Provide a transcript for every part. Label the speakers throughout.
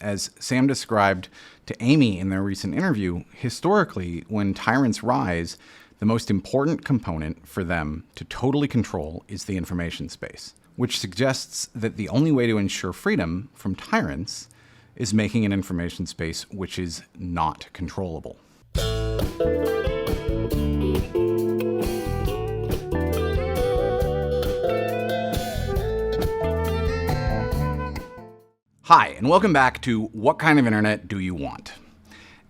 Speaker 1: As Sam described to Amy in their recent interview, historically, when tyrants rise, the most important component for them to totally control is the information space, which suggests that the only way to ensure freedom from tyrants is making an information space which is not controllable. Hi, and welcome back to What Kind of Internet Do You Want?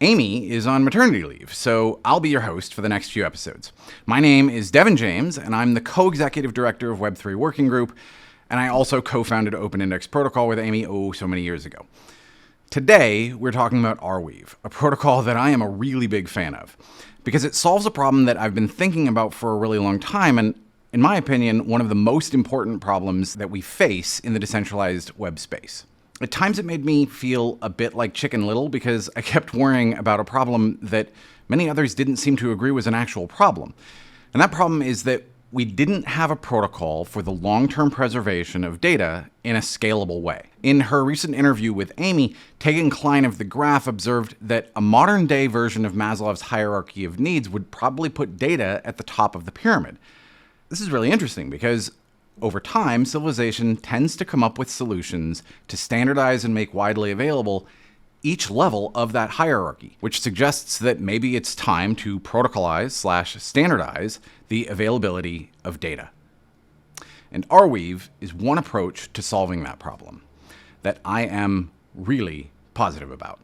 Speaker 1: Amy is on maternity leave, so I'll be your host for the next few episodes. My name is Devon James, and I'm the co-executive director of Web3 Working Group, and I also co-founded Open Index Protocol with Amy so many years ago. Today, we're talking about Arweave, a protocol that I am a really big fan of, because it solves a problem that I've been thinking about for a really long time, and in my opinion, one of the most important problems that we face in the decentralized web space. At times it made me feel a bit like Chicken Little because I kept worrying about a problem that many others didn't seem to agree was an actual problem. And that problem is that we didn't have a protocol for the long-term preservation of data in a scalable way. In her recent interview with Amy, Tegan Klein of The Graph observed that a modern-day version of Maslow's hierarchy of needs would probably put data at the top of the pyramid. This is really interesting because over time, civilization tends to come up with solutions to standardize and make widely available each level of that hierarchy, which suggests that maybe it's time to protocolize/standardize the availability of data. And Arweave is one approach to solving that problem that I am really positive about.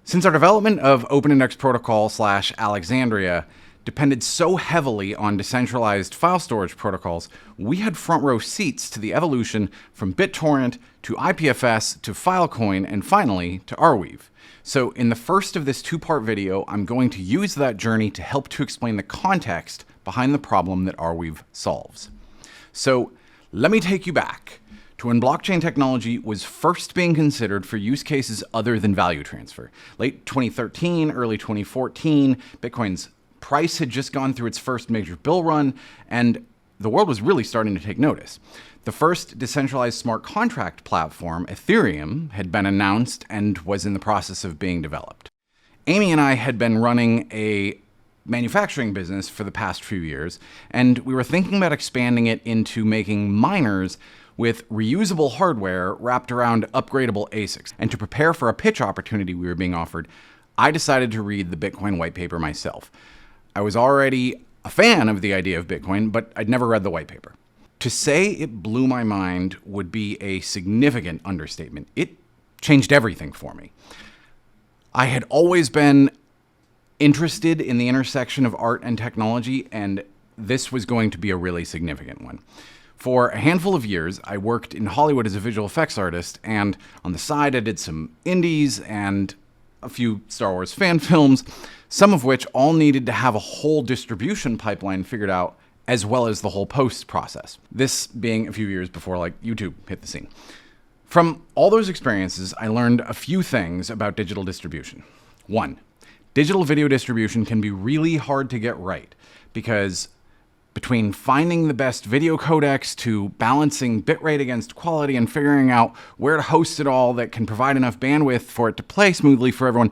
Speaker 1: Since our development of Open Index Protocol/Alexandria depended so heavily on decentralized file storage protocols, we had front row seats to the evolution from BitTorrent to IPFS to Filecoin and finally to Arweave. So in the first of this two-part video, I'm going to use that journey to help to explain the context behind the problem that Arweave solves. So let me take you back to when blockchain technology was first being considered for use cases other than value transfer. Late 2013, early 2014, Bitcoin's price had just gone through its first major bull run, and the world was really starting to take notice. The first decentralized smart contract platform, Ethereum, had been announced and was in the process of being developed. Amy and I had been running a manufacturing business for the past few years, and we were thinking about expanding it into making miners with reusable hardware wrapped around upgradable ASICs. And to prepare for a pitch opportunity we were being offered, I decided to read the Bitcoin white paper myself. I was already a fan of the idea of Bitcoin, but I'd never read the white paper. To say it blew my mind would be a significant understatement. It changed everything for me. I had always been interested in the intersection of art and technology, and this was going to be a really significant one. For a handful of years, I worked in Hollywood as a visual effects artist, and on the side I did some indies and a few Star Wars fan films, some of which all needed to have a whole distribution pipeline figured out, as well as the whole post process. This being a few years before YouTube hit the scene. From all those experiences, I learned a few things about digital distribution. One, digital video distribution can be really hard to get right because between finding the best video codecs to balancing bitrate against quality and figuring out where to host it all that can provide enough bandwidth for it to play smoothly for everyone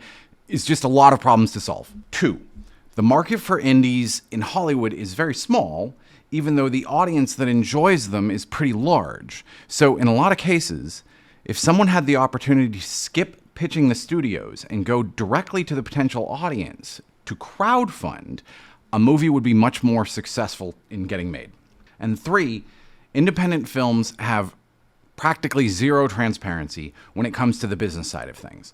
Speaker 1: is just a lot of problems to solve. Two, the market for indies in Hollywood is very small, even though the audience that enjoys them is pretty large. So in a lot of cases, if someone had the opportunity to skip pitching the studios and go directly to the potential audience to crowdfund, a movie would be much more successful in getting made. And three, independent films have practically zero transparency when it comes to the business side of things,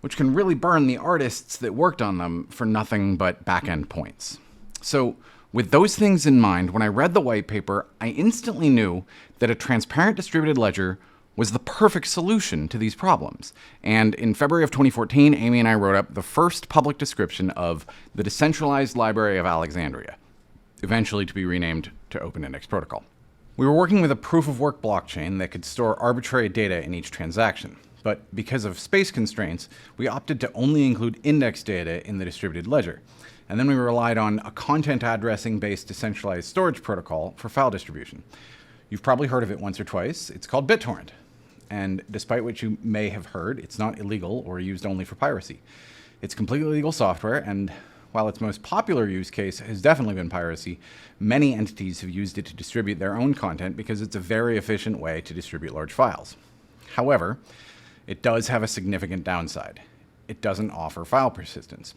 Speaker 1: which can really burn the artists that worked on them for nothing but back-end points. So with those things in mind, when I read the white paper, I instantly knew that a transparent distributed ledger was the perfect solution to these problems. And in February of 2014, Amy and I wrote up the first public description of the Decentralized Library of Alexandria, eventually to be renamed to Open Index Protocol. We were working with a proof-of-work blockchain that could store arbitrary data in each transaction. But because of space constraints, we opted to only include index data in the distributed ledger. And then we relied on a content addressing-based decentralized storage protocol for file distribution. You've probably heard of it once or twice. It's called BitTorrent. and despite what you may have heard, it's not illegal or used only for piracy. It's completely legal software, and while its most popular use case has definitely been piracy, many entities have used it to distribute their own content because it's a very efficient way to distribute large files. However, it does have a significant downside. It doesn't offer file persistence.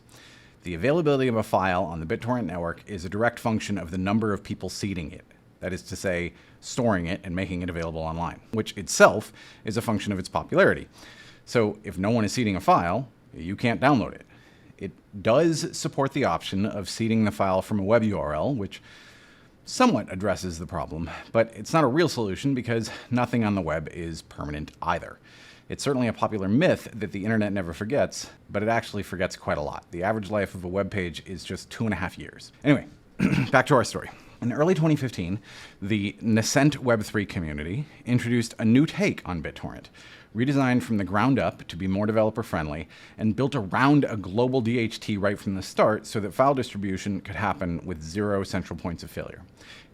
Speaker 1: The availability of a file on the BitTorrent network is a direct function of the number of people seeding it. That is to say, storing it and making it available online, which itself is a function of its popularity. So if no one is seeding a file, you can't download it. It does support the option of seeding the file from a web URL, which somewhat addresses the problem, but it's not a real solution because nothing on the web is permanent either. It's certainly a popular myth that the internet never forgets, but it actually forgets quite a lot. The average life of a web page is just 2.5 years. Anyway, back to our story. In early 2015, the nascent Web3 community introduced a new take on BitTorrent, redesigned from the ground up to be more developer-friendly, and built around a global DHT right from the start so that file distribution could happen with 0 central points of failure.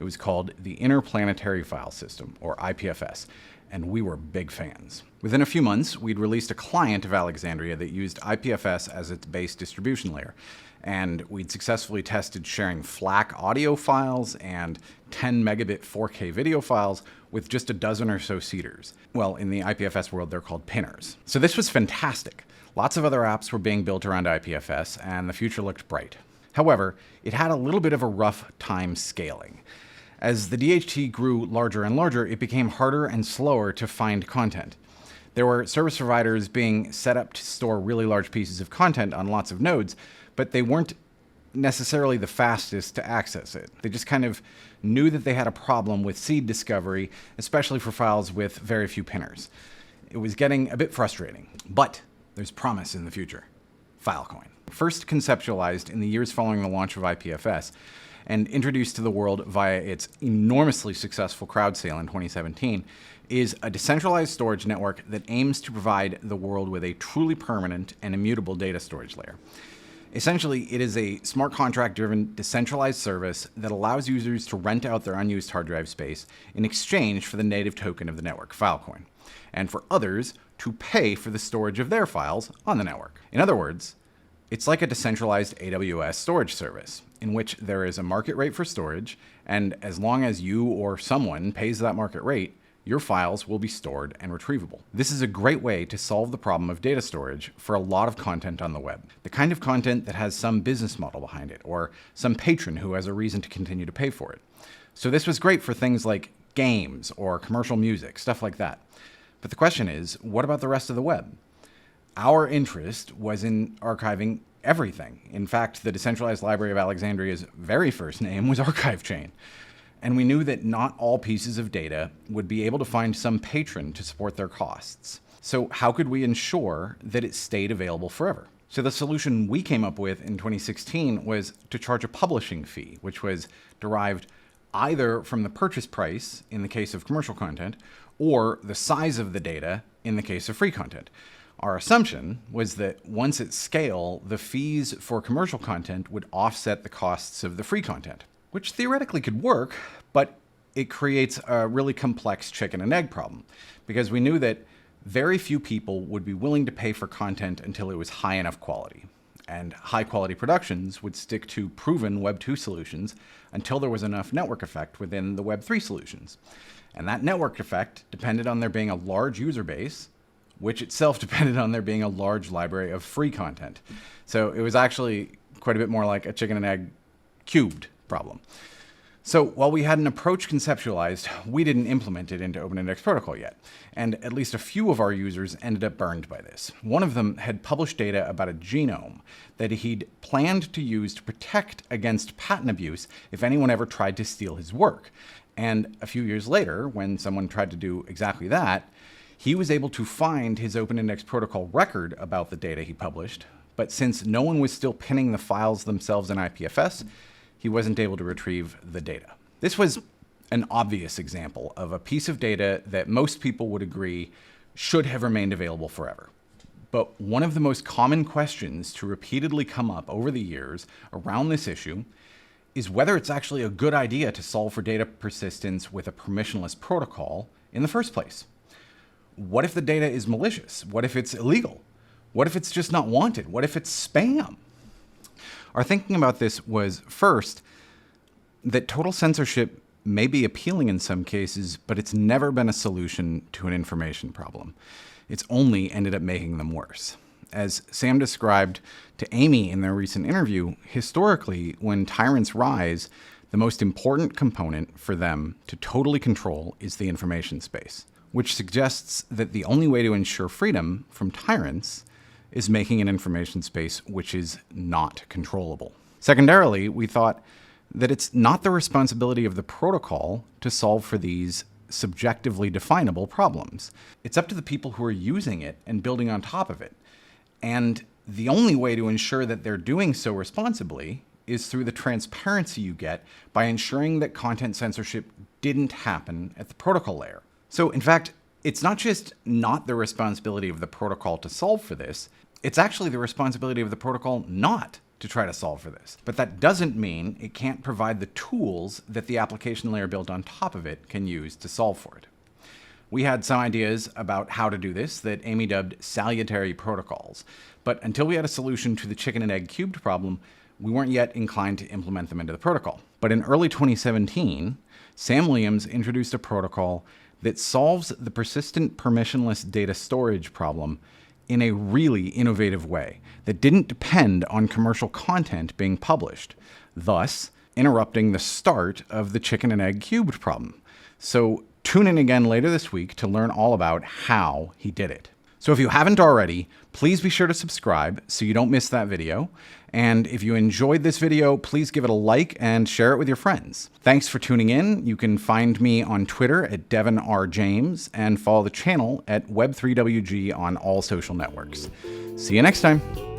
Speaker 1: It was called the Interplanetary File System, or IPFS, and we were big fans. Within a few months, we'd released a client of Alexandria that used IPFS as its base distribution layer, and we'd successfully tested sharing FLAC audio files and 10 megabit 4K video files with just a dozen or so seeders. Well, in the IPFS world, they're called pinners. So this was fantastic. Lots of other apps were being built around IPFS, and the future looked bright. However, it had a little bit of a rough time scaling. As the DHT grew larger and larger, it became harder and slower to find content. There were service providers being set up to store really large pieces of content on lots of nodes, but they weren't necessarily the fastest to access it. They just kind of knew that they had a problem with seed discovery, especially for files with very few pinners. It was getting a bit frustrating, but there's promise in the future. Filecoin. First conceptualized in the years following the launch of IPFS, and introduced to the world via its enormously successful crowd sale in 2017, is a decentralized storage network that aims to provide the world with a truly permanent and immutable data storage layer. Essentially, it is a smart contract-driven decentralized service that allows users to rent out their unused hard drive space in exchange for the native token of the network, Filecoin, and for others to pay for the storage of their files on the network. In other words, it's like a decentralized AWS storage service, in which there is a market rate for storage, and as long as you or someone pays that market rate, your files will be stored and retrievable. This is a great way to solve the problem of data storage for a lot of content on the web. The kind of content that has some business model behind it, or some patron who has a reason to continue to pay for it. So this was great for things like games or commercial music, stuff like that. But the question is, what about the rest of the web? Our interest was in archiving everything. In fact, the Decentralized Library of Alexandria's very first name was Archive Chain. And we knew that not all pieces of data would be able to find some patron to support their costs. So how could we ensure that it stayed available forever? So the solution we came up with in 2016 was to charge a publishing fee, which was derived either from the purchase price in the case of commercial content, or the size of the data in the case of free content. Our assumption was that once at scale, the fees for commercial content would offset the costs of the free content, which theoretically could work, but it creates a really complex chicken and egg problem, because we knew that very few people would be willing to pay for content until it was high enough quality. And high quality productions would stick to proven Web 2 solutions until there was enough network effect within the Web 3 solutions. And that network effect depended on there being a large user base, which itself depended on there being a large library of free content. So it was actually quite a bit more like a chicken and egg cubed problem. So while we had an approach conceptualized, we didn't implement it into OpenIndex Protocol yet, and at least a few of our users ended up burned by this. One of them had published data about a genome that he'd planned to use to protect against patent abuse if anyone ever tried to steal his work. And a few years later, when someone tried to do exactly that, he was able to find his OpenIndex Protocol record about the data he published, but since no one was still pinning the files themselves in IPFS, he wasn't able to retrieve the data. This was an obvious example of a piece of data that most people would agree should have remained available forever. But one of the most common questions to repeatedly come up over the years around this issue is whether it's actually a good idea to solve for data persistence with a permissionless protocol in the first place. what if the data is malicious? What if it's illegal? What if it's just not wanted? What if it's spam? Our thinking about this was, first, that total censorship may be appealing in some cases, but it's never been a solution to an information problem. It's only ended up making them worse. As Sam described to Amy in their recent interview, historically, when tyrants rise, the most important component for them to totally control is the information space, which suggests that the only way to ensure freedom from tyrants is making an information space which is not controllable. Secondarily, we thought that it's not the responsibility of the protocol to solve for these subjectively definable problems. It's up to the people who are using it and building on top of it. And the only way to ensure that they're doing so responsibly is through the transparency you get by ensuring that content censorship didn't happen at the protocol layer. So in fact, it's not just not the responsibility of the protocol to solve for this, it's actually the responsibility of the protocol not to try to solve for this. But that doesn't mean it can't provide the tools that the application layer built on top of it can use to solve for it. We had some ideas about how to do this that Amy dubbed salutary protocols. But until we had a solution to the chicken and egg cubed problem, we weren't yet inclined to implement them into the protocol. But in early 2017, Sam Williams introduced a protocol that solves the persistent permissionless data storage problem in a really innovative way that didn't depend on commercial content being published, thus interrupting the start of the chicken and egg cubed problem. So tune in again later this week to learn all about how he did it. So if you haven't already, please be sure to subscribe so you don't miss that video. And if you enjoyed this video, please give it a like and share it with your friends. Thanks for tuning in. You can find me on Twitter at Devon R. James and follow the channel at Web3WG on all social networks. See you next time.